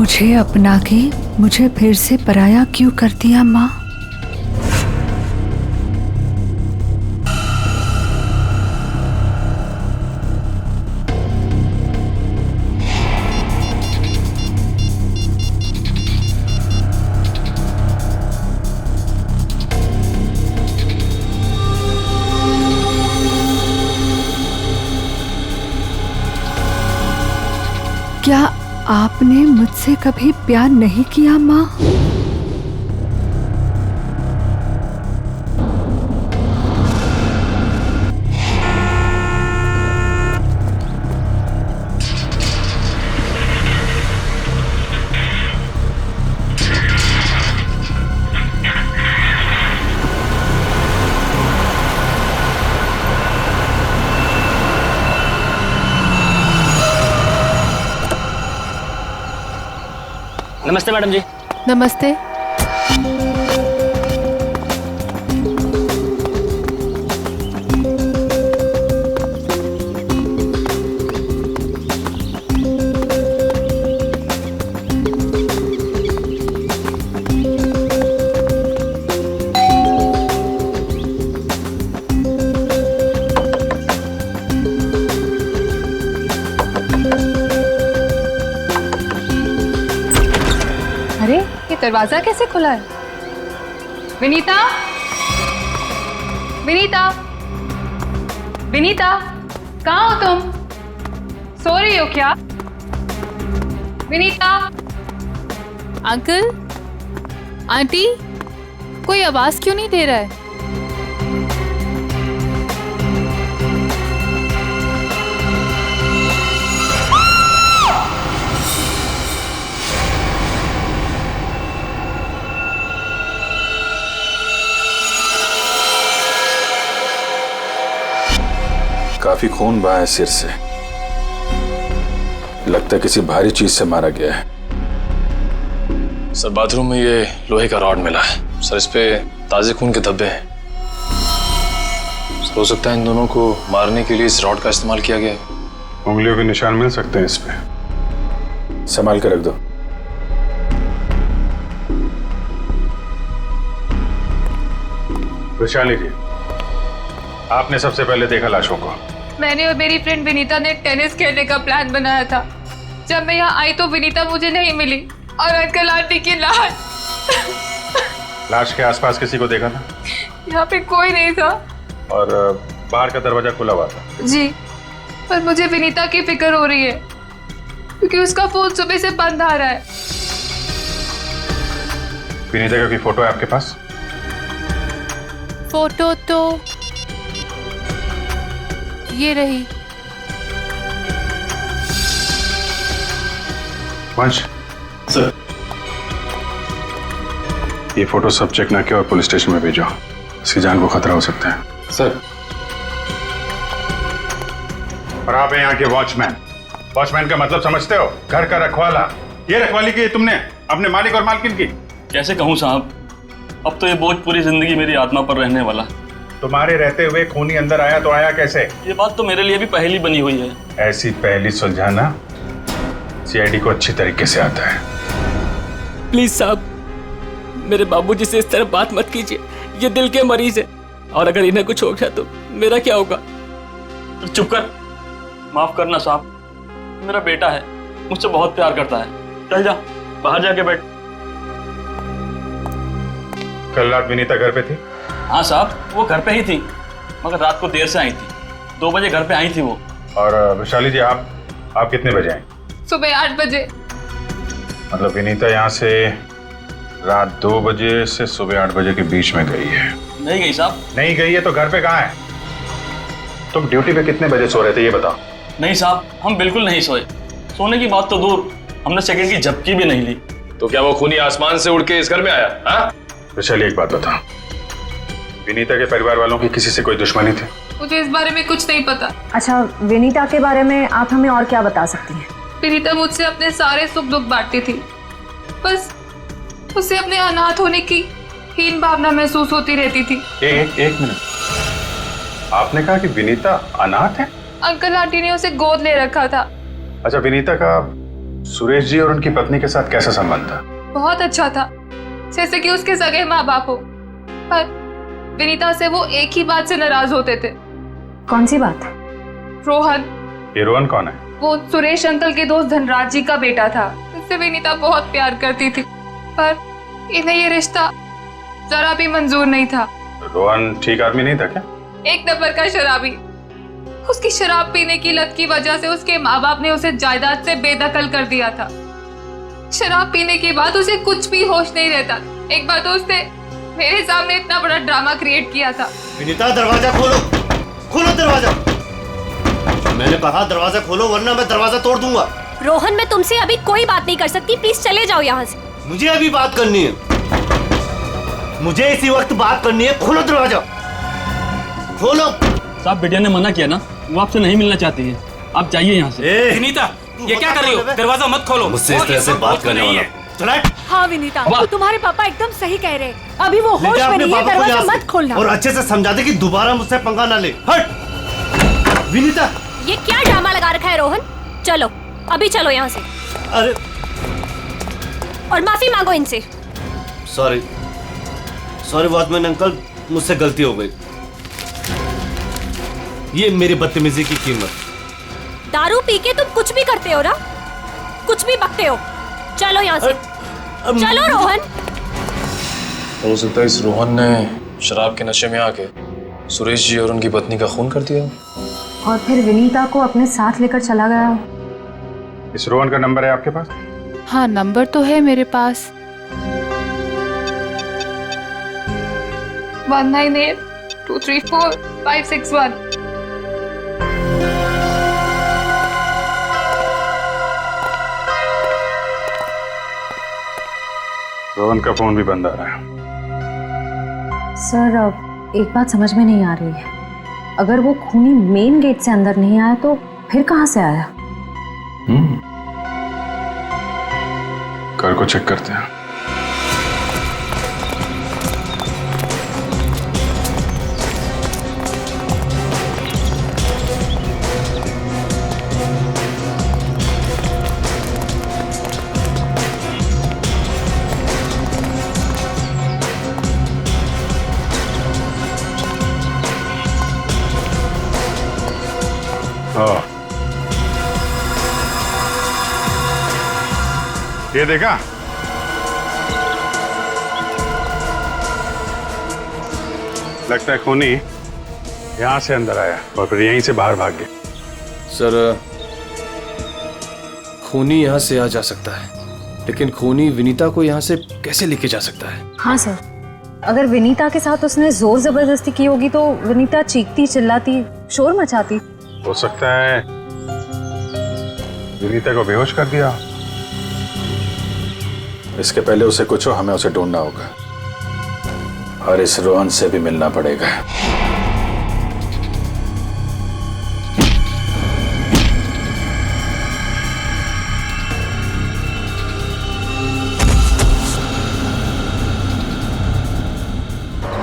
मुझे अपना के मुझे फिर से पराया क्यों कर दिया माँ? क्या आपने मुझसे कभी प्यार नहीं किया माँ? नमस्ते मैडम जी। नमस्ते। अरे ये दरवाजा कैसे खुला है? विनीता, विनीता, विनीता, कहाँ हो तुम? सो रही हो क्या? विनीता। अंकल, आंटी, कोई आवाज क्यों नहीं दे रहा है? काफी खून बहा है सिर से। लगता है किसी भारी चीज से मारा गया है। सर बाथरूम में ये लोहे का रॉड मिला है सर, इस पे ताजे खून के धब्बे हैं। हो सकता है इन दोनों को मारने के लिए इस रॉड का इस्तेमाल किया गया है। उंगलियों के निशान मिल सकते हैं इस पे। संभाल के रख दो। वैशाली जी, आपने सबसे पहले देखा लाशों को? मैंने और मेरी फ्रेंड विनीता ने टेनिस खेलने का प्लान बनाया था। जब मैं यहाँ आई तो विनीता मुझे नहीं मिली और अंकल आंटी की लाश के आसपास किसी को देखा था? यहाँ पे कोई नहीं था। और बाहर का दरवाजा खुला हुआ था? जी, पर मुझे विनीता की फिक्र हो रही है क्योंकि उसका फोन सुबह से बंद आ रहा है। विनीता का कोई फोटो है आपके पास? फोटो तो ये रही। वंश सर, ये फोटो सब चेक ना किया और पुलिस स्टेशन में भेजो। इसकी जान को खतरा हो सकता है। सर। और आप हैं यहाँ के वॉचमैन। वॉचमैन का मतलब समझते हो? घर का रखवाला। ये रखवाली की तुमने अपने मालिक और मालकिन की? कैसे कहूँ साहब, अब तो ये बोझ पूरी जिंदगी मेरी आत्मा पर रहने वाला। तुम्हारे रहते हुए खूनी अंदर आया तो आया कैसे? ये बात तो मेरे लिए भी पहेली बनी हुई है। ऐसी पहेली सुलझाना सीआईडी को अच्छी तरीके से आता है। प्लीज साहब, मेरे बाबूजी से इस तरह बात मत कीजिए। ये दिल के मरीज है और अगर इन्हें कुछ हो गया तो मेरा क्या होगा? चुप कर, माफ करना साहब, मेरा बेटा है, मुझसे बहुत प्यार करता है। चल जा, बाहर जाके बैठ। कल रात विनीता घर पे थी? हाँ साहब, वो घर पे ही थी, मगर रात को देर से आई थी। 2 बजे घर पे आई थी वो। और वैशाली जी, आप कितने बजे आए? सुबह 8 बजे। मतलब विनीता यहाँ से रात 2 बजे से सुबह 8 बजे के बीच में गई है? नहीं गई साहब। नहीं गई है तो घर पे कहाँ है? तुम ड्यूटी पे कितने बजे सो रहे थे ये बताओ। नहीं साहब, हम बिल्कुल नहीं सोए। सोने की बात तो दूर, हमने सेकंड की झपकी भी नहीं ली। तो क्या वो खूनी आसमान से उड़ के इस घर में आया? हाँ? वैशाली, एक बात बता, विनीता के परिवार वालों की किसी से कोई दुश्मनी थी? मुझे इस बारे में कुछ नहीं पता। अच्छा, विनीता के बारे में आप हमें और क्या बता सकती हैं? विनीता मुझसे अपने सारे सुख दुख बांटती थी, बस उसे अपने अनाथ होने की हीन भावना महसूस होती रहती थी। एक मिनट, आपने कहा कि विनीता अनाथ है? अंकल आंटी ने उसे गोद ले रखा था। अच्छा, विनीता का सुरेश जी और उनकी पत्नी के साथ कैसा संबंध था? बहुत अच्छा था, जैसे कि उसके सगे माँ बाप हो। पर विनीता से वो एक ही बात से नाराज होते थे। कौन सी बात? रोहन। ये रोहन कौन है? वो सुरेश अंकल के दोस्त धनराज जी का बेटा था, जिससे विनीता बहुत प्यार करती थी। पर इन्हें ये रिश्ता जरा भी मंजूर नहीं था। रोहन ठीक आदमी नहीं था क्या? एक नंबर का शराबी। उसकी शराब पीने की लत की वजह से उसके माँ बाप ने उसे जायदाद से बेदखल कर दिया था। शराब पीने के बाद उसे कुछ भी होश नहीं रहता। एक बार तो उसने मेरे सामने इतना बड़ा ड्रामा क्रिएट किया था। विनीता दरवाजा खोलो, खोलो दरवाजा। मैंने कहा दरवाजा खोलो वरना मैं दरवाजा तोड़ दूंगा। रोहन, मैं तुमसे अभी कोई बात नहीं कर सकती, प्लीज चले जाओ यहाँ से। मुझे अभी बात करनी है, मुझे इसी वक्त बात करनी है। खोलो दरवाजा, खोलो। साहब बिटिया ने मना किया ना, वो आपसे नहीं मिलना चाहती है, आप जाइए यहाँ से। विनीता, ये क्या कर रही हो? दरवाजा मत खोलो। मुझसे इस तरह से बात करने वाला चला। हाँ विनीता, तो तुम्हारे पापा एकदम सही कह रहे हैं। अभी वो होश में नहीं है, दरवाजा मत खोलना। और अच्छे से समझा दे कि दोबारा मुझसे पंगा ना ले। हट विनीता। ये क्या ड्रामा लगा रखा है रोहन? चलो अभी चलो यहाँ से। अरे और माफी मांगो इनसे। सॉरी सॉरी वॉचमैन अंकल, मुझसे गलती हो गई। ये मेरी बदतमीजी की कीमत। दारू पी के तुम कुछ भी करते हो ना, कुछ भी बकते हो। चलो यहाँ से, चलो रोहन। हो सकता है इस रोहन ने शराब के नशे में आके सुरेश जी और उनकी पत्नी का खून कर दिया और फिर विनीता को अपने साथ लेकर चला गया। इस रोहन का नंबर है आपके पास? हाँ, नंबर तो है मेरे पास। 198234-561। रोहन का फोन भी बंद आ रहा है। सर, अब एक बात समझ में नहीं आ रही है। अगर वो खूनी मेन गेट से अंदर नहीं आया तो फिर कहाँ से आया? घर को चेक करते हैं। ये देखा? लगता है खूनी यहां से अंदर आया और फिर यहीं से बाहर भाग गया। सर, खूनी यहाँ से आ जा सकता है, लेकिन खूनी विनीता को यहाँ से कैसे लेके जा सकता है? हाँ सर, अगर विनीता के साथ उसने जोर जबरदस्ती की होगी तो विनीता चीखती चिल्लाती शोर मचाती। हो सकता है विनीता को बेहोश कर दिया। इसके पहले उसे कुछ हो, हमें उसे ढूंढना होगा और इस रोहन से भी मिलना पड़ेगा।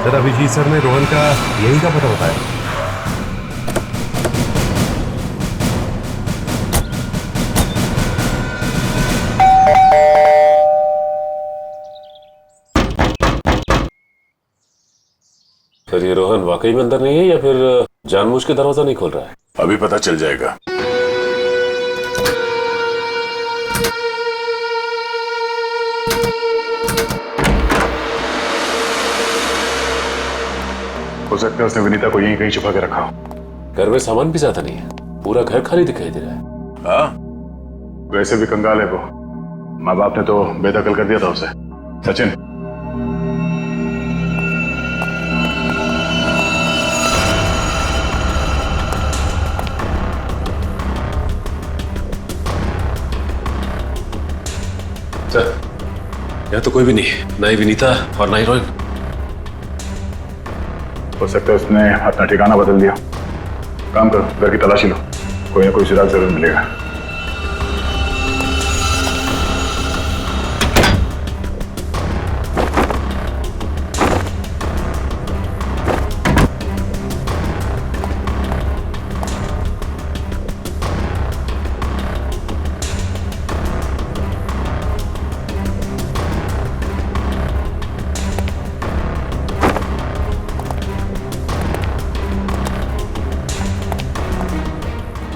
सर, अभिजीत सर ने रोहन का यही का पता बताया। सर, ये रोहन वाकई में अंदर नहीं है या फिर जानबूझ के दरवाजा नहीं खोल रहा है? अभी पता चल जाएगा। हो सकता है उसने विनीता को यहीं कहीं छुपा के रखा हो। घर में सामान भी ज्यादा नहीं है, पूरा घर खाली दिखाई दे रहा है। हाँ, वैसे भी कंगाल है वो। माँ बाप ने तो बेदखल कर दिया था उसे। सचिन, सर, यहाँ तो कोई भी नहीं है, ना ही विनीता और ना ही रोहन। हो सकता है उसने अपना ठिकाना बदल दिया। काम करो, घर की तलाशी लो, कोई ना कोई सुराग जरूर मिलेगा।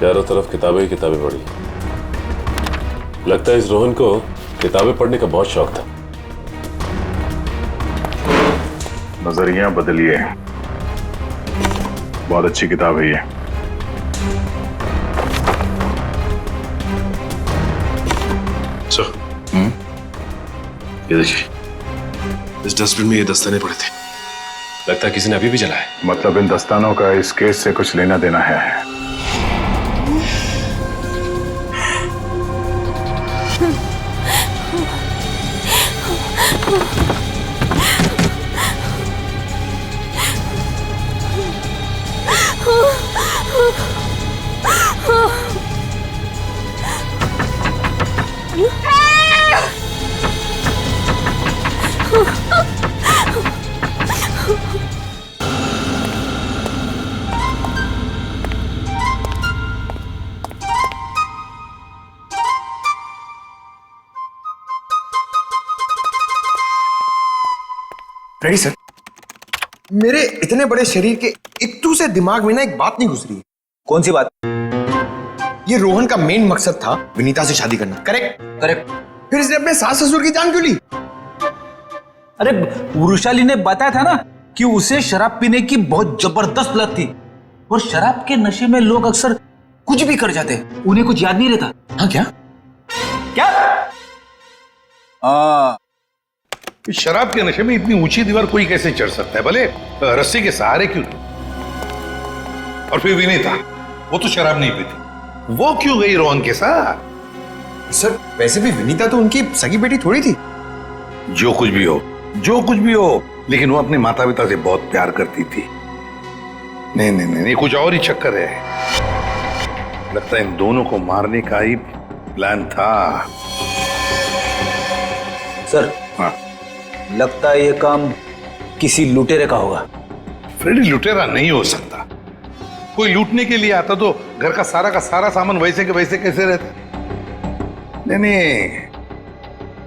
चारों तरफ किताबें ही किताबें पढ़ी। लगता है इस रोहन को किताबें पढ़ने का बहुत शौक था। नजरिया बदलिए, बहुत अच्छी किताब है ये। ये देखिए, इस डस्टबिन में ये दस्ताने पड़े थे। लगता है किसी ने अभी भी जलाया। मतलब इन दस्तानों का इस केस से कुछ लेना देना है। Ready sir. मेरे इतने बड़े शरीर के इत्तू से दिमाग में ना एक बात नहीं घुस रही है। कौन सी बात? ये रोहन का मेन मकसद था विनीता से शादी करना, करेक्ट? करेक्ट। फिर इसने अपने सास ससुर की जान क्यों ली? अरे वृषाली ने बताया था ना कि उसे शराब पीने की बहुत जबरदस्त लत थी, और शराब के नशे में लोग अक्सर कुछ भी कर जाते, उन्हें कुछ याद नहीं रहता। हाँ क्या? क्या? शराब के नशे में इतनी ऊंची दीवार कोई कैसे चढ़ सकता है, भले रस्सी के सहारे क्यों? और फिर विनीता, वो तो शराब नहीं पीती, वो क्यों गई रोहन के साथ? सर वैसे भी विनीता तो उनकी सगी बेटी थोड़ी थी। जो कुछ भी हो, जो कुछ भी हो, लेकिन वो अपने माता पिता से बहुत प्यार करती थी। नहीं नहीं नहीं, कुछ और ही चक्कर है। लगता है इन दोनों को मारने का ही प्लान था। सर, हाँ, लगता है ये काम किसी लुटेरे का होगा। फ्रेडी लुटेरा नहीं हो सकता। कोई लूटने के लिए आता तो घर का सारा सामान वैसे के वैसे कैसे रहता? नहीं नहीं,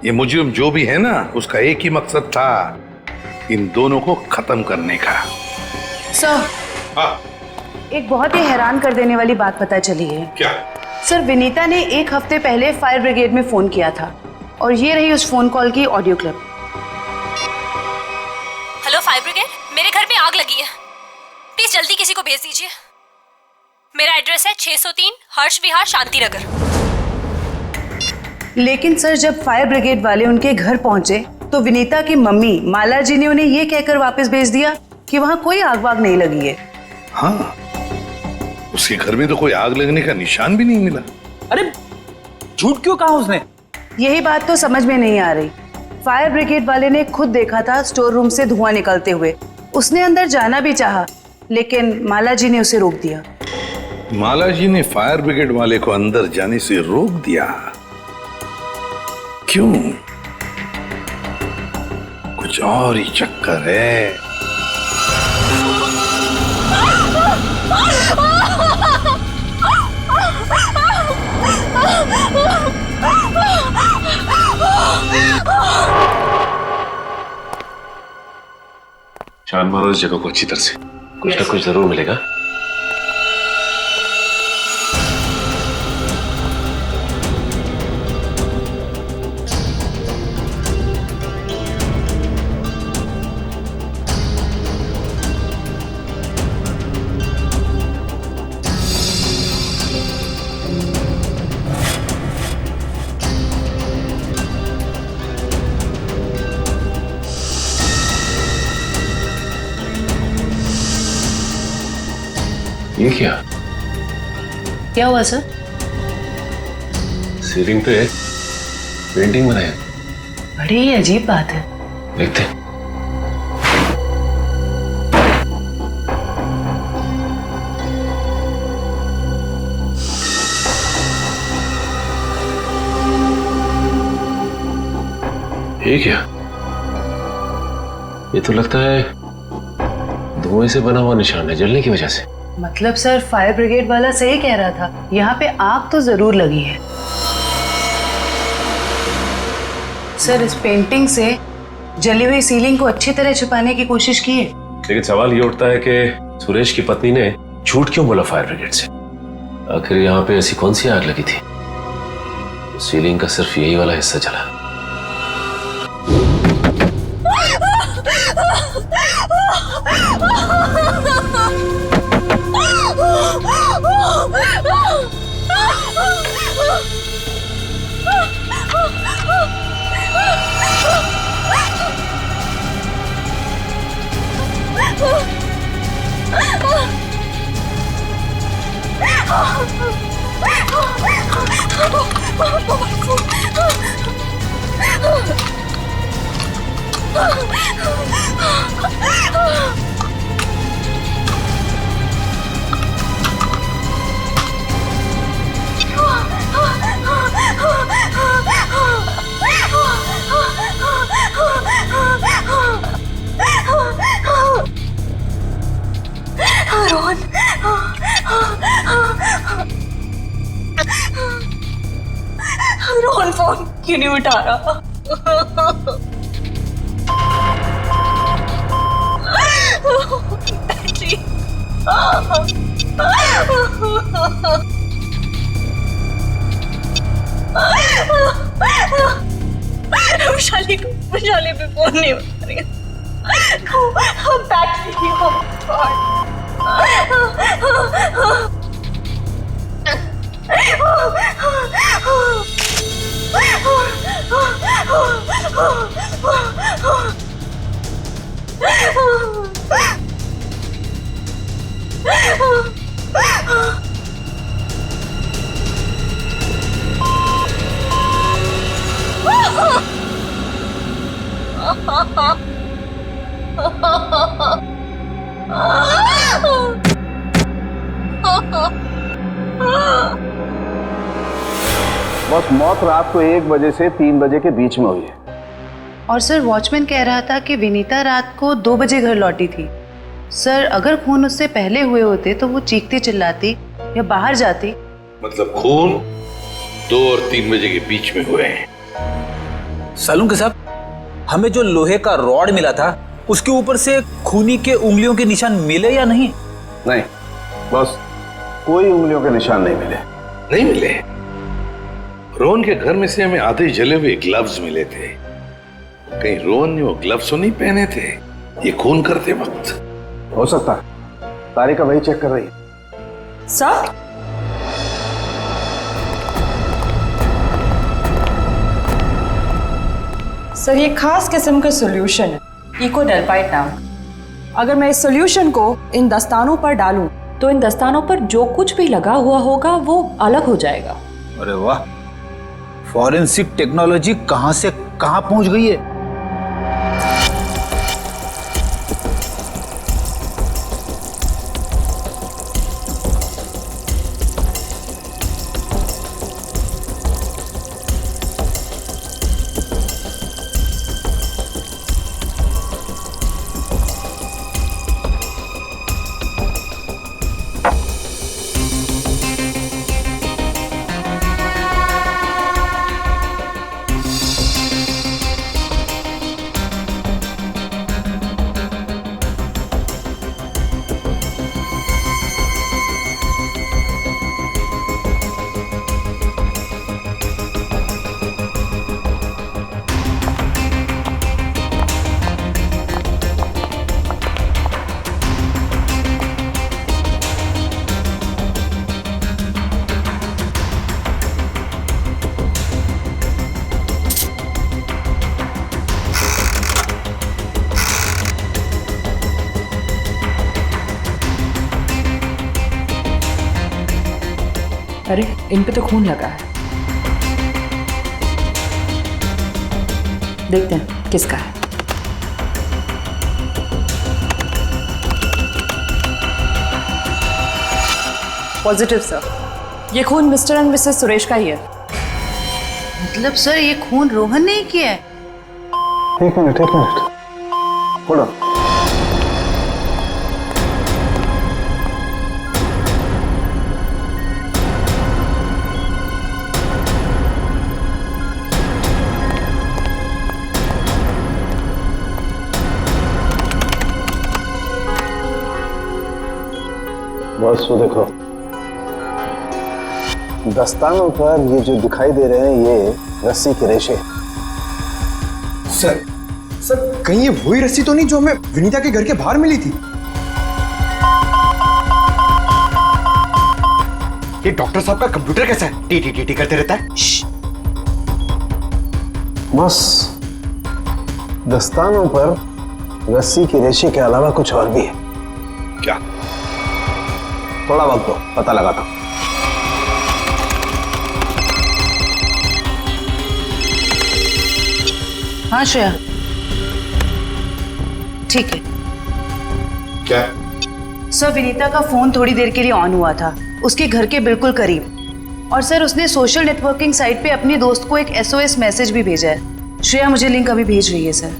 ये मुजरिम जो भी है ना, उसका एक ही मकसद था, इन दोनों को खत्म करने का। सर, हाँ, एक बहुत ही हैरान कर देने वाली बात पता चली है। क्या? सर, विनीता ने 1 हफ्ते पहले फायर ब्रिगेड में फोन किया था, और ये रही उस फोन कॉल की audio clip. Hello fire brigade, मेरे घर में आग लगी है, प्लीज जल्दी किसी को भेज दीजिए। मेरा एड्रेस है 603 हर्ष विहार, शांति नगर। लेकिन सर, जब फायर ब्रिगेड वाले उनके घर पहुंचे तो विनीता की मम्मी माला जी ने उन्हें ये कहकर वापस भेज दिया कि वहां कोई आग वाग नहीं लगी है। हाँ, उसके घर में तो कोई आग लगने का निशान भी नहीं मिला। अरे झूठ क्यों कहा उसने? यही बात तो समझ में नहीं आ रही। फायर ब्रिगेड वाले ने खुद देखा था स्टोर रूम से धुआं निकलते हुए। उसने अंदर जाना भी चाहा, लेकिन माला जी ने उसे रोक दिया। माला जी ने फायर ब्रिगेड वाले को अंदर जाने से रोक दिया? क्यों? कुछ और ही चक्कर है। छान मारो इस जगह को अच्छी तरह से, कुछ ना कुछ जरूर मिलेगा। ये क्या हुआ सर? सीलिंग पे पेंटिंग बनाया। बड़ी ही अजीब बात है। देखते। ये क्या? ये तो लगता है धुएं से बना हुआ निशान है, जलने की वजह से। मतलब सर, फायर ब्रिगेड वाला सही कह रहा था, यहाँ पे आग तो जरूर लगी है। सर, इस पेंटिंग से जली हुई सीलिंग को अच्छी तरह छुपाने की कोशिश की है। लेकिन सवाल ये उठता है कि सुरेश की पत्नी ने झूठ क्यों बोला फायर ब्रिगेड से? आखिर यहाँ पे ऐसी कौन सी आग लगी थी? सीलिंग का सिर्फ यही वाला हिस्सा जला। रोहन फोन क्यों नहीं उठा रहा? वैशाली पे फोन नहीं उठा रही। बैटरी बस मौत रात को 1 बजे से 3 बजे के बीच में हुई है। और सर वॉचमैन कह रहा था कि विनीता रात को 2 बजे घर लौटी थी। सर अगर खून उससे पहले हुए होते तो वो चीखती चिल्लाती या बाहर जाती। मतलब खून 2 और 3 बजे के बीच में हुए हैं। सालुंके साहब, हमें जो लोहे का रॉड मिला था उसके ऊपर से खूनी के उंगलियों के निशान मिले या नहीं? नहीं, बस कोई उंगलियों के निशान नहीं मिले। नहीं मिले? रोहन के घर में से हमें आधे जले हुए ग्लव्स मिले थे। कहीं रोहन ने वो ग्लव्स तो नहीं पहने थे ये खून करते वक्त? हो सकता है, तारिका वही चेक कर रही है। सर सर ये खास किस्म का सॉल्यूशन है, इकोडेल्पाइट नाम। अगर मैं इस सॉल्यूशन को इन दस्तानों पर डालूं तो इन दस्तानों पर जो कुछ भी लगा हुआ होगा वो अलग हो जाएगा। अरे वाह, फॉरेंसिक टेक्नोलॉजी कहां से कहां पहुंच गई है। अरे इन पे तो खून लगा है, देखते हैं किसका है। पॉजिटिव सर, ये खून मिस्टर एंड मिसेस सुरेश का ही है। मतलब सर ये खून रोहन ने ही किया है? एक मिनट होल्ड ऑन। बस वो देखो, दस्तानों पर ये जो दिखाई दे रहे हैं ये रस्सी के रेशे। सर कहीं ये वही रस्सी तो नहीं जो हमें विनीता के घर के बाहर मिली थी? ये डॉक्टर साहब का कंप्यूटर कैसा है? टी टी टी टी करते रहता है। बस दस्तानों पर रस्सी के रेशे के अलावा कुछ और भी है। क्या? थोड़ा वक्त दो, पता लगाता हूं। हाँ श्रेया, ठीक है। क्या? सर विनीता का फोन थोड़ी देर के लिए ऑन हुआ था, उसके घर के बिल्कुल करीब। और सर उसने सोशल नेटवर्किंग साइट पे अपनी दोस्त को एक SOS मैसेज भी भेजा है। श्रेया मुझे लिंक अभी भेज रही है सर,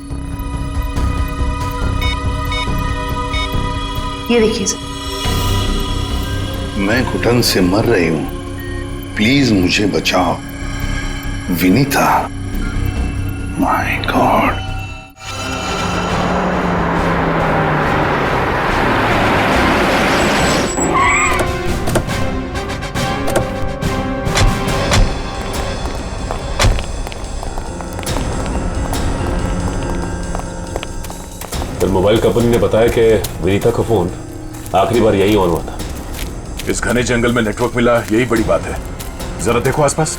ये देखिए सर। मैं घुटन से मर रही हूं, प्लीज मुझे बचाओ। Vinita, my God. फिर मोबाइल कंपनी ने बताया कि विनीता का फोन आखिरी बार यही ऑन हुआ था। इस घने जंगल में नेटवर्क मिला, यही बड़ी बात है। जरा देखो आसपास।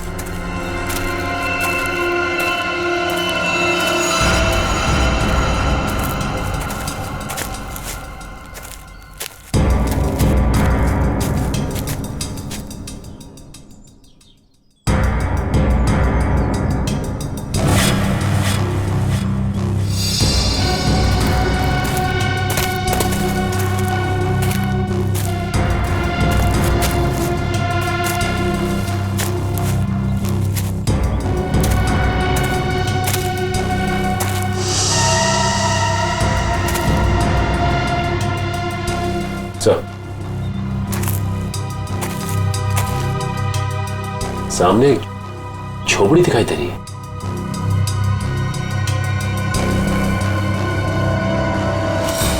सामने एक झोपड़ी दिखाई दे रही है।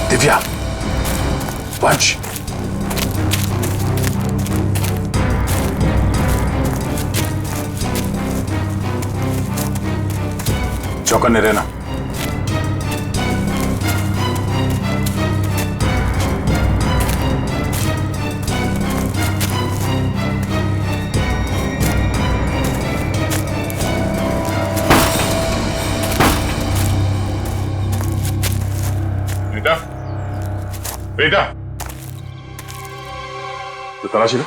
दिव्या, वंश, चौकन्ने रहना। बेटा, तो तलाशी लो।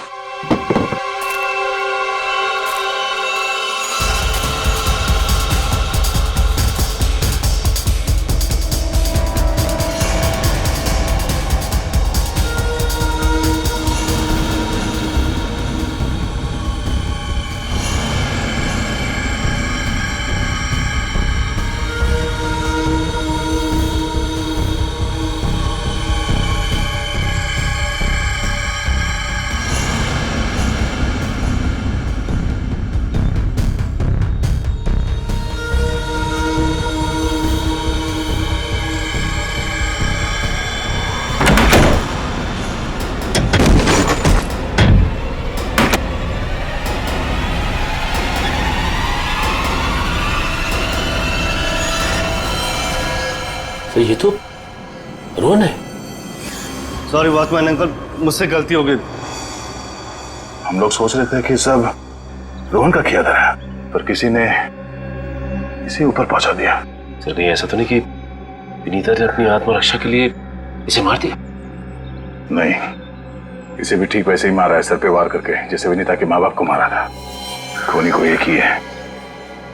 तो ये तो रोहन है। सॉरी वॉचमैन अंकल, मुझसे गलती हो गई। हम लोग सोच रहे थे कि सब रोहन का किया धरा है, पर किसी ने इसे ऊपर पहुंचा दिया। सर कहीं ऐसा तो नहीं कि विनीता ने अपनी आत्मरक्षा के लिए इसे मार दिया? नहीं, इसे भी ठीक वैसे ही मारा है, सर पे वार करके, जैसे विनीता के माँ बाप को मारा था। खूनी को एक ही है।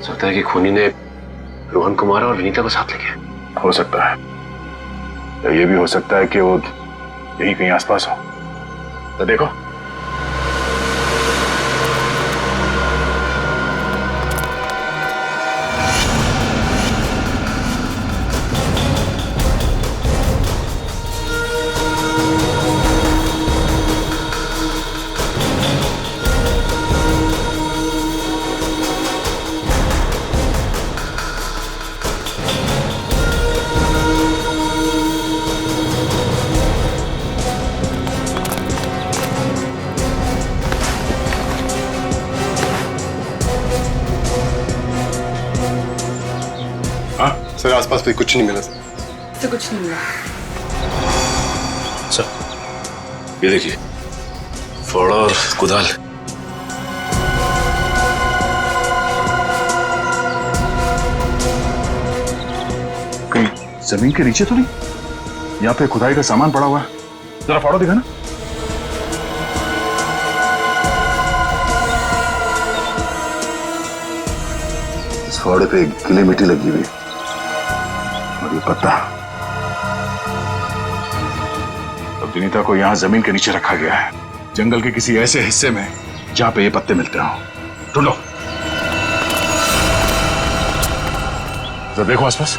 सकता है कि खूनी ने रोहन को मारा और विनीता को साथ ले गया। हो सकता है, या ये भी हो सकता है कि वो यहीं कहीं आसपास हो। तो देखो, पास भी कुछ नहीं मिला। तो कुछ नहीं मिला। सर ये देखिए, फावड़ा और कुदाल। कहीं जमीन के नीचे तो नहीं? यहाँ पे खुदाई का सामान पड़ा हुआ है, जरा फाड़ो दिखा ना। इस फावड़े पे गीली मिट्टी लगी हुई और ये पत्ता। अब विनीता को यहाँ जमीन के नीचे रखा गया है, जंगल के किसी ऐसे हिस्से में जहां पे ये पत्ते मिलते हो। ढूंढो, जरा देखो आसपास।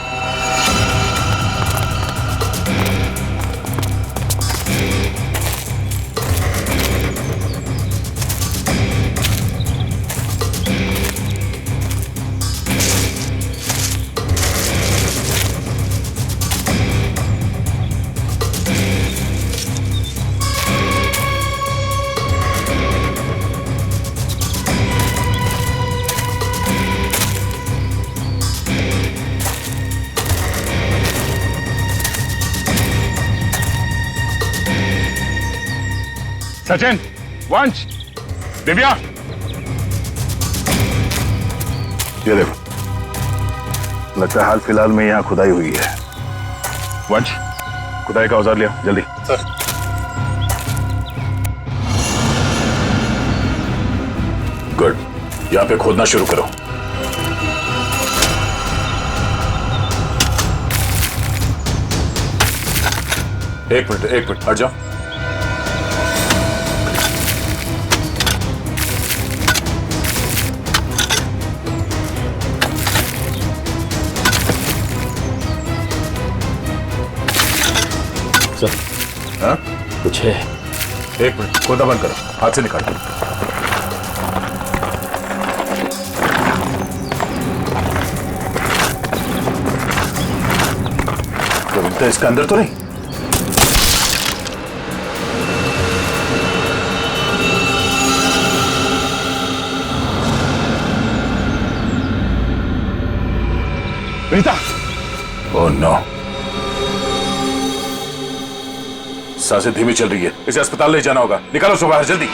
सचिन, वंश, दिव्या, ये देखो, लगता है हाल फिलहाल में यहाँ खुदाई हुई है। वंश, खुदाई का औजार लिया जल्दी। सर। गुड, यहाँ पे खोदना शुरू करो। एक मिनट हट जाओ। हाँ? कुछ है। एक मिनट, खोदना बंद करो, हाथ से निकालो। तो इसका अंदर तो नहीं? विनीता! ओह नो, सांसें धीमी चल रही है, इसे अस्पताल ले जाना होगा। निकालो उसको बाहर जल्दी।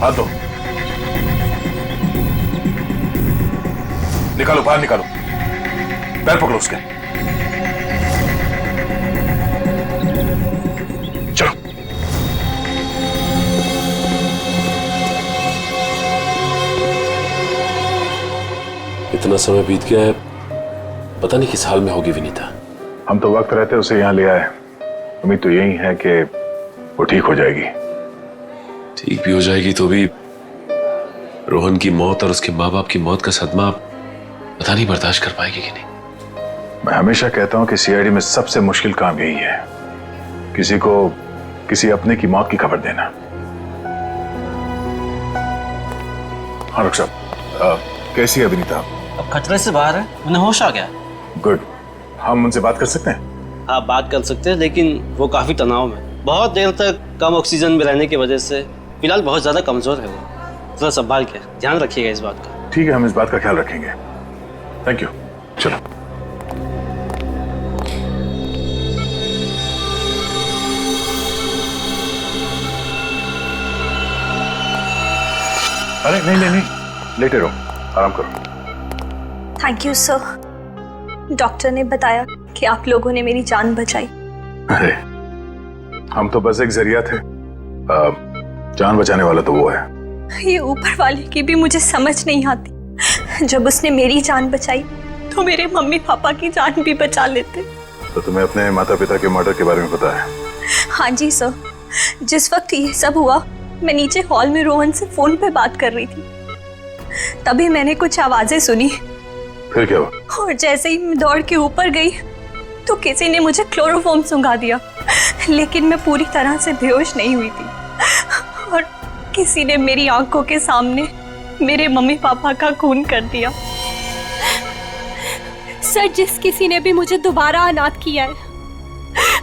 हाथ दो, निकालो बाहर निकालो। पैर पकड़ो उसके। चलो। इतना समय बीत गया है, पता नहीं किस हाल में होगी विनीता। हम तो वक्त रहते उसे यहाँ ले आए, उम्मीद तो यही है कि वो ठीक हो जाएगी। ठीक भी हो जाएगी तो भी रोहन की मौत और उसके माँ बाप की मौत का सदमा पता नहीं बर्दाश्त कर पाएगी कि नहीं। मैं हमेशा कहता हूँ कि सीआईडी में सबसे मुश्किल काम यही है, किसी को किसी अपने की मौत की खबर देना। हाँ डॉक्टर साहब, कैसी है विनीता? अब खतरे से बाहर है, उन्हें होश आ गया। गुड, हम उनसे बात कर सकते हैं? हाँ बात कर सकते हैं, लेकिन वो काफी तनाव में, बहुत देर तक कम ऑक्सीजन में रहने की वजह से फिलहाल बहुत ज्यादा कमजोर है वो। थोड़ा संभाल के ध्यान रखिएगा इस बात का। ठीक है, हम इस बात का ख्याल रखेंगे। Thank you. चलो। अरे नहीं नहीं नहीं, लेटे रहो, आराम करो। Thank you sir. डॉक्टर ने बताया कि आप लोगों ने मेरी जान बचाई। अरे हम तो बस एक जरिया थे, जान बचाने वाला तो वो है। ये ऊपर वाले की भी मुझे समझ नहीं आती। जब उसने मेरी जान बचाई तो मेरे मम्मी पापा की जान भी बचा लेते। तो तुम्हें अपने माता पिता के मर्डर के बारे में पता है? हाँ जी सर, जिस वक्त ये सब हुआ मैं नीचे हॉल में रोहन से फोन पे बात कर रही थी, तभी मैंने कुछ आवाजें सुनी। फिर क्या हुआ? और जैसे ही मैं दौड़ के ऊपर गई तो किसी ने मुझे क्लोरोफॉर्म सुंघा दिया, लेकिन मैं पूरी तरह से बेहोश नहीं हुई थी। और किसी ने मेरी आंखों के सामने मेरे मम्मी पापा का खून कर दिया। सर, जिस किसी ने भी मुझे दोबारा अनाथ किया है,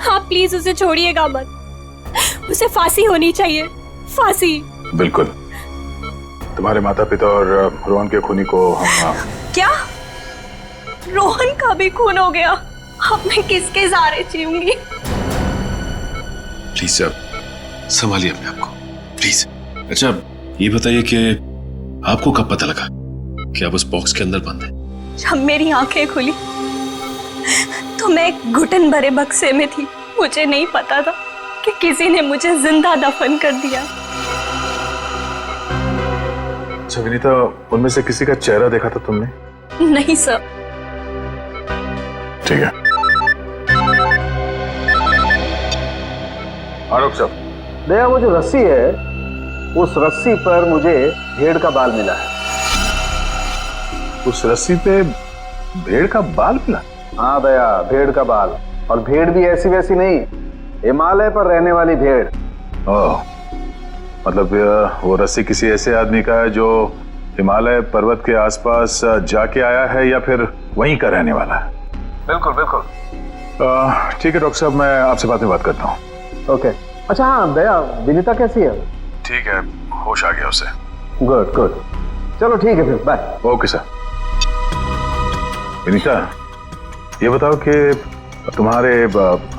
आप प्लीज उसे छोड़िएगा मत। उसे फांसी होनी चाहिए, फांसी। बिल्कुल, तुम्हारे माता पिता और रोहन के खूनी को हम क्या रोहन का भी खून हो गया? अब मैं किसके सहारे जीऊंगी? प्लीज सर, संभालिए अपने आप को, प्लीज। अच्छा ये बताइए कि आपको कब पता लगा कि आप उस बॉक्स के अंदर बंद हैं? जब मेरी आंखें खुली तो मैं एक घुटन भरे बक्से में थी। मुझे नहीं पता था कि किसी ने मुझे जिंदा दफन कर दिया। अच्छा विनीता, उनमें से किसी का चेहरा देखा था तुमने? नहीं सर। ठीक है। आरोप साहब, दया, वो जो रस्सी है, उस रस्सी पर मुझे भेड़ का बाल मिला है। उस रस्सी पे भेड़ का बाल मिला? हाँ दया, भेड़ का बाल। और भेड़ भी ऐसी वैसी नहीं, हिमालय पर रहने वाली भेड़। ओह, मतलब वो रस्सी किसी ऐसे आदमी का है जो हिमालय पर्वत के आसपास जाके आया है या फिर वहीं का रहने वाला है? बिल्कुल बिल्कुल। ठीक है डॉक्टर साहब, मैं आपसे बाद में बात करता हूँ। ओके। अच्छा हाँ दया, विनीता कैसी है? ठीक है, होश आ गया उसे। गुड गुड, चलो ठीक है फिर, बाय। Okay sir. विनीता, ये बताओ कि तुम्हारे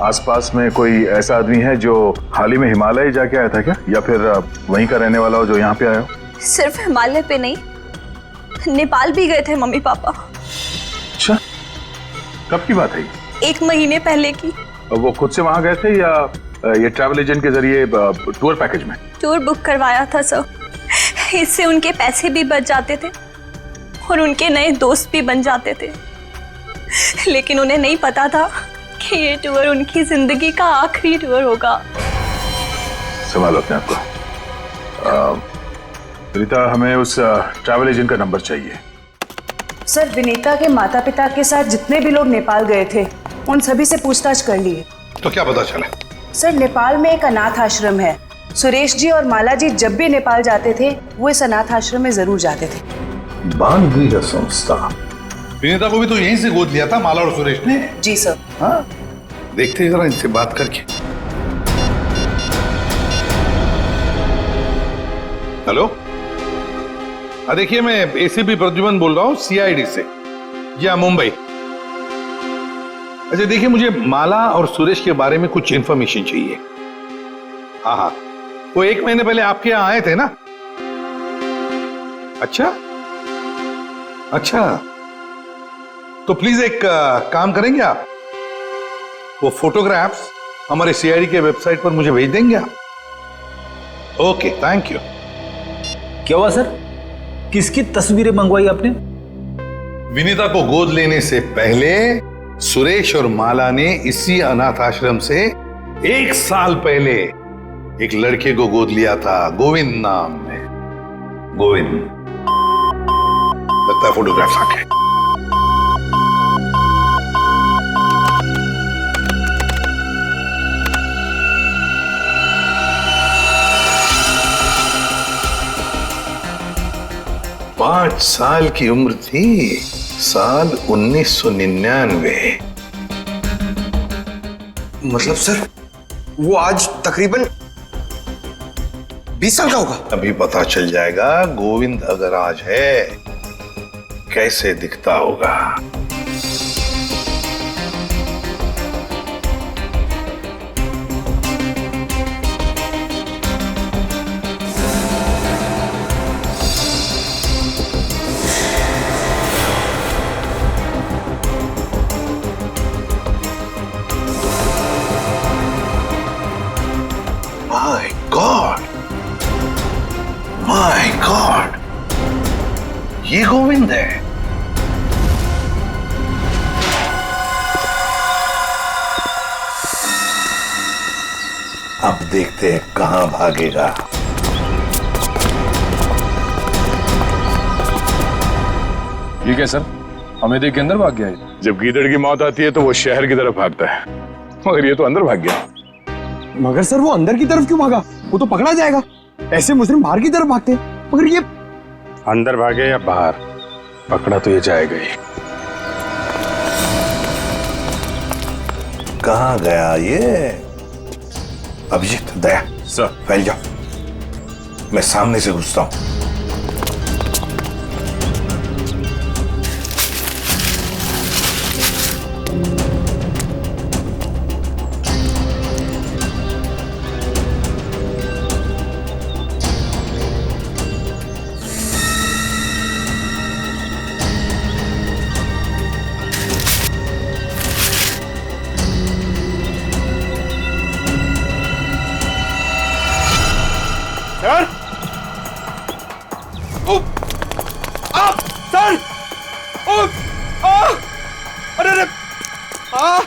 आसपास में कोई ऐसा आदमी है जो हाल ही में हिमालय जाके आया था क्या, या फिर वहीं का रहने वाला हो जो यहाँ पे आया हो? सिर्फ हिमालय पे नहीं, नेपाल भी गए थे मम्मी पापा। अच्छा, कब की बात है? 1 महीने पहले की। वो खुद से वहां गए थे या ये ट्रैवल एजेंट के जरिए टूर पैकेज में? टूर बुक करवाया था सर। इससे उनके पैसे भी बच जाते थे और उनके नए दोस्त भी बन जाते थे। लेकिन उन्हें नहीं पता था कि ये टूर उनकी जिंदगी का आखिरी टूर होगा। संभालो अपने आप को। विनीता, हमें उस ट्रैवल एजेंट का नंबर चाहिए। सर, विनीता के माता पिता के साथ जितने भी लोग नेपाल गए थे उन सभी से पूछताछ कर लिए। तो क्या पता चला? सर, नेपाल में एक अनाथ आश्रम है। सुरेश जी और माला जी जब भी नेपाल जाते थे वो इस अनाथ आश्रम में जरूर जाते थे। बाल गृह संस्था। विनीता को भी तो यहीं से गोद लिया था माला और सुरेश ने। जी सर। हाँ, देखते हैं जरा इनसे बात करके। हेलो, देखिए मैं एसीपी प्रद्युमन बोल रहा हूँ सीआईडी से, या मुंबई। अच्छा देखिए, मुझे माला और सुरेश के बारे में कुछ इंफॉर्मेशन चाहिए। हाँ हाँ, वो 1 महीने पहले आपके यहाँ आए थे ना? अच्छा अच्छा, तो प्लीज एक काम करेंगे आप, वो फोटोग्राफ्स हमारे सीआईडी के वेबसाइट पर मुझे भेज देंगे आप? Okay, thank you. क्या हुआ सर? किसकी तस्वीरें मंगवाई आपने? विनीता को गोद लेने से पहले सुरेश और माला ने इसी अनाथ आश्रम से 1 साल पहले एक लड़के को गोद लिया था, गोविंद नाम में। गोविंद, लगता है फोटोग्राफ्स आ गए। पांच साल की उम्र थी, साल 1999। मतलब सर, वो आज तकरीबन 20 साल का होगा। अभी पता चल जाएगा गोविंद अगर आज है कैसे दिखता होगा। माय गॉड, ये गोविंद है। अब देखते हैं कहां भागेगा। ये क्या सर, हमें देख के अंदर भाग गया है? जब गीदड़ की मौत आती है तो वो शहर की तरफ भागता है, मगर ये तो अंदर भाग गया। मगर सर, वो अंदर की तरफ क्यों भागा? वो तो पकड़ा जाएगा। ऐसे मुजरिम बाहर की तरफ भागते हैं, मगर ये अंदर भागे या बाहर, पकड़ा तो ये जाएगा ही। कहां गया ये? अभिजीत, दया, सर फैल जाओ, मैं सामने से घुसता हूं।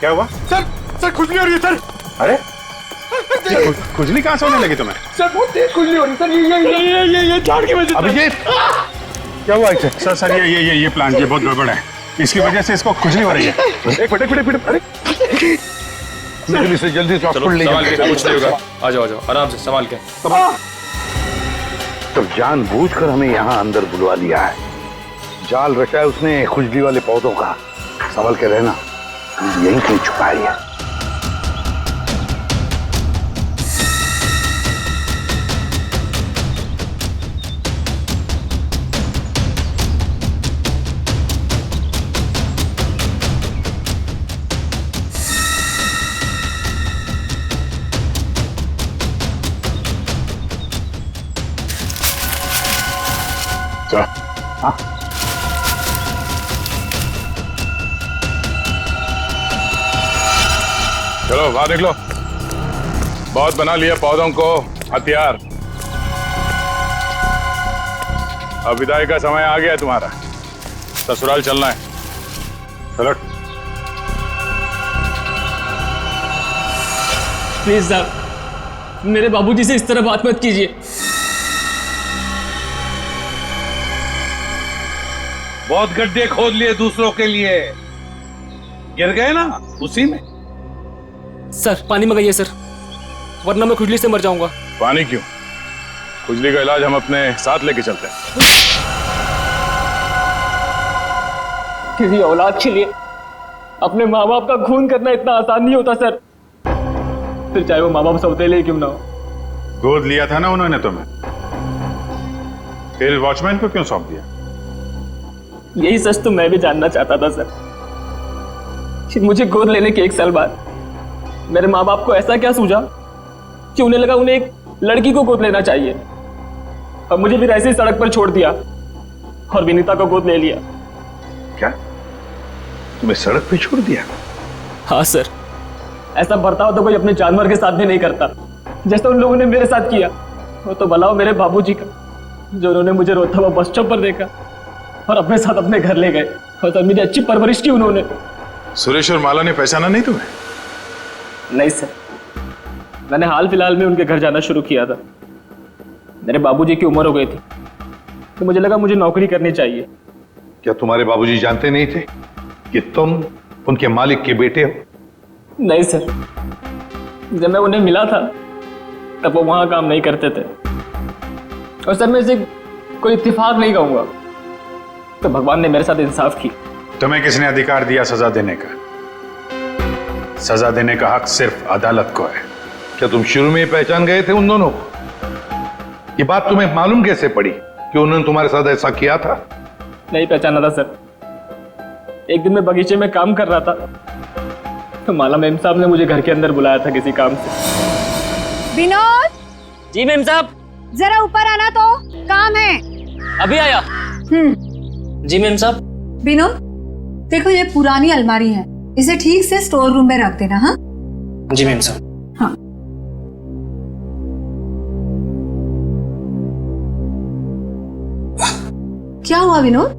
क्या हुआ? सर खुजली हो रही है सर। अरे खुजली कहाँ से होने लगी तुम्हें? सर बहुत तेज खुजली हो रही है सर। ये झाड़ की वजह से। अभिजीत क्या हुआ इसे? सर ये प्लांट ये बहुत गड़बड़ है, इसकी वजह से इसको खुजली हो रही है। एक मिनट अरे जल्दी से हॉस्पिटल ले जाओ। कुछ नहीं होगा, आ जाओ आराम से संभाल के। तो जानबूझकर हमें यहाँ अंदर बुलवा लिया है, जाल रचा है उसने खुजली वाले पौधों का। संभल के रहना, यहीं कहीं छुपाई है। चलो बाहर निकलो, बहुत बना लिया पौधों को हथियार। अब विदाई का समय आ गया है तुम्हारा, ससुराल चलना है। चलो प्लीज साहब, मेरे बाबूजी से इस तरह बात मत कीजिए। बहुत गड्ढे खोद लिए दूसरों के लिए, गिर गए ना उसी में। सर पानी मंगाइए सर, वरना मैं खुजली से मर जाऊंगा। पानी क्यों? खुजली का इलाज हम अपने साथ लेके चलते हैं। किसी औलाद के लिए अपने माँ बाप का खून करना इतना आसान नहीं होता सर, फिर चाहे वो माँ बाप सौतेले क्यों ना हो। गोद लिया था ना उन्होंने तुम्हें, फिर वॉचमैन को क्यों सौंप दिया? यही सच तो मैं भी जानना चाहता था सर, कि मुझे गोद लेने के 1 साल बाद मेरे माँ बाप को ऐसा क्या सूझा कि उन्हें लगा उन्हें एक लड़की को गोद लेना चाहिए, और मुझे फिर ऐसे ही सड़क पर छोड़ दिया और विनीता को गोद ले लिया। क्या तुम्हें सड़क पे छोड़ दिया? हाँ सर, ऐसा बर्ताव तो कोई अपने जानवर के साथ भी नहीं करता, जैसा उन लोगों ने मेरे साथ किया। वो तो भला हो मेरे बाबूजी का, जो उन्होंने मुझे रोता हुआ बस स्टॉप पर देखा और अपने साथ अपने घर ले गए, और तब मेरी अच्छी परवरिश की उन्होंने। सुरेश और माला ने पहचाना नहीं तुम्हें? नहीं सर, मैंने हाल फिलहाल में उनके घर जाना शुरू किया था। मेरे बाबूजी की उम्र हो गई थी, तो मुझे लगा मुझे नौकरी करनी चाहिए। क्या तुम्हारे बाबूजी जानते नहीं थे कि तुम उनके मालिक के बेटे हो? नहीं सर, जब मैं उन्हें मिला था तब वो वहां काम नहीं करते थे, और सर मैं इसे कोई इत्तेफाक नहीं कहूंगा, तो भगवान ने मेरे साथ इंसाफ की। तुम्हें किसने अधिकार दिया सजा देने का? सजा देने का हक सिर्फ अदालत को है। क्या तुम शुरू में ही पहचान गए थे उन दोनों को? ये बात तुम्हें मालूम कैसे पड़ी कि उन्होंने तुम्हारे साथ ऐसा किया था? नहीं पहचाना था सर। एक दिन मैं बगीचे में काम कर रहा था, तो माला मेम साहब ने मुझे घर के अंदर बुलाया था किसी काम से। विनोद! जी मेम साहब। जरा ऊपर आना, तो काम है। अभी आया। जी मेम साहब। विनोद, देखो ये पुरानी अलमारी है, इसे ठीक से स्टोर रूम में रख देना। हाँ जी मेम साहब। हाँ। क्या हुआ विनोद,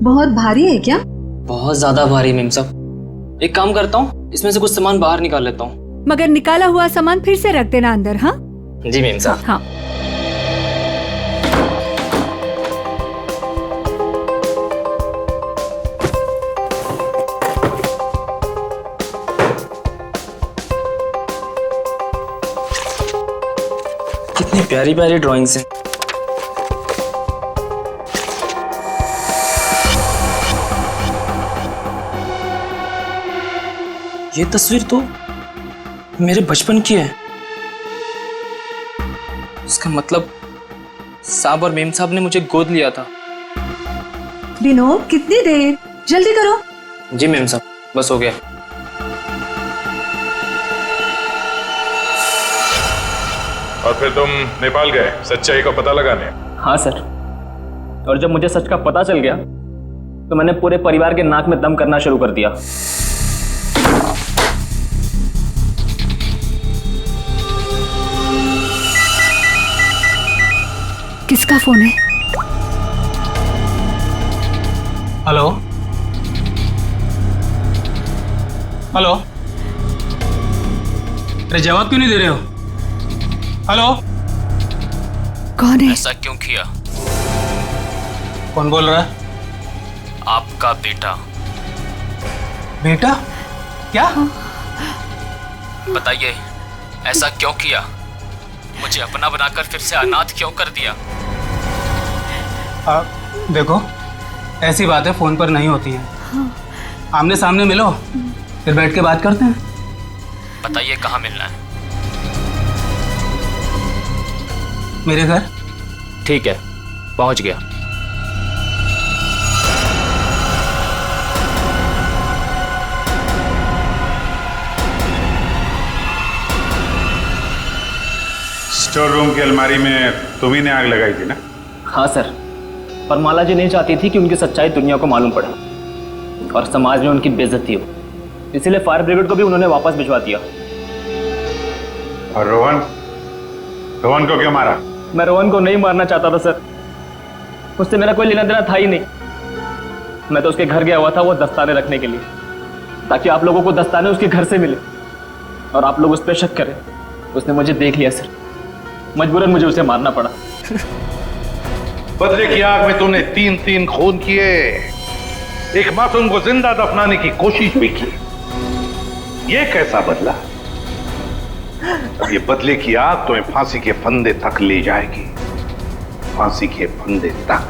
बहुत भारी है क्या? बहुत ज्यादा भारी मेम साहब। एक काम करता हूँ, इसमें से कुछ सामान बाहर निकाल लेता हूँ। मगर निकाला हुआ सामान फिर से रख देना अंदर। हाँ जी मेम साहब। हाँ। कितनी प्यारी प्यारी ड्राइंग्स हैं। ये तस्वीर तो मेरे बचपन की है। इसका मतलब साहब और मेम साहब ने मुझे गोद लिया था। विनोद, कितनी देर, जल्दी करो। जी मेम साहब, बस हो गया। और फिर तुम नेपाल गए सच्चाई का पता लगाने? हाँ सर, और जब मुझे सच का पता चल गया तो मैंने पूरे परिवार के नाक में दम करना शुरू कर दिया। किसका फोन है? हेलो। हेलो, अरे जवाब क्यों नहीं दे रहे हो? हेलो, कौन है? ऐसा क्यों किया? कौन बोल रहा है? आपका बेटा। बेटा? क्या? बताइए, ऐसा क्यों किया? मुझे अपना बनाकर फिर से अनाथ क्यों कर दिया? देखो, ऐसी बातें फोन पर नहीं होती हैं। आमने सामने मिलो, फिर बैठ के बात करते हैं। बताइए कहाँ मिलना है? मेरे घर। ठीक है, पहुंच गया। स्टोर रूम की अलमारी में तुम्ही ने आग लगाई थी ना? हाँ सर, पर माला जी नहीं चाहती थी कि उनकी सच्चाई दुनिया को मालूम पड़े और समाज में उनकी बेइज्जती हो, इसीलिए फायर ब्रिगेड को भी उन्होंने वापस भिजवा दिया। और रोहन? रोहन को क्यों मारा? मैं रोहन को नहीं मारना चाहता था सर, उससे मेरा कोई लेना देना था ही नहीं। मैं तो उसके घर गया हुआ था वो दस्ताने रखने के लिए, ताकि आप लोगों को दस्ताने उसके घर से मिले और आप लोग उस पर शक करें। उसने मुझे देख लिया सर, मजबूरन मुझे उसे मारना पड़ा। बदले की आग में तूने 3 खून किए, एक मासूम को जिंदा दफनाने की कोशिश भी की। ये कैसा बदला? ये बदले की आग तुम्हें फांसी के फंदे तक ले जाएगी, फांसी के फंदे तक।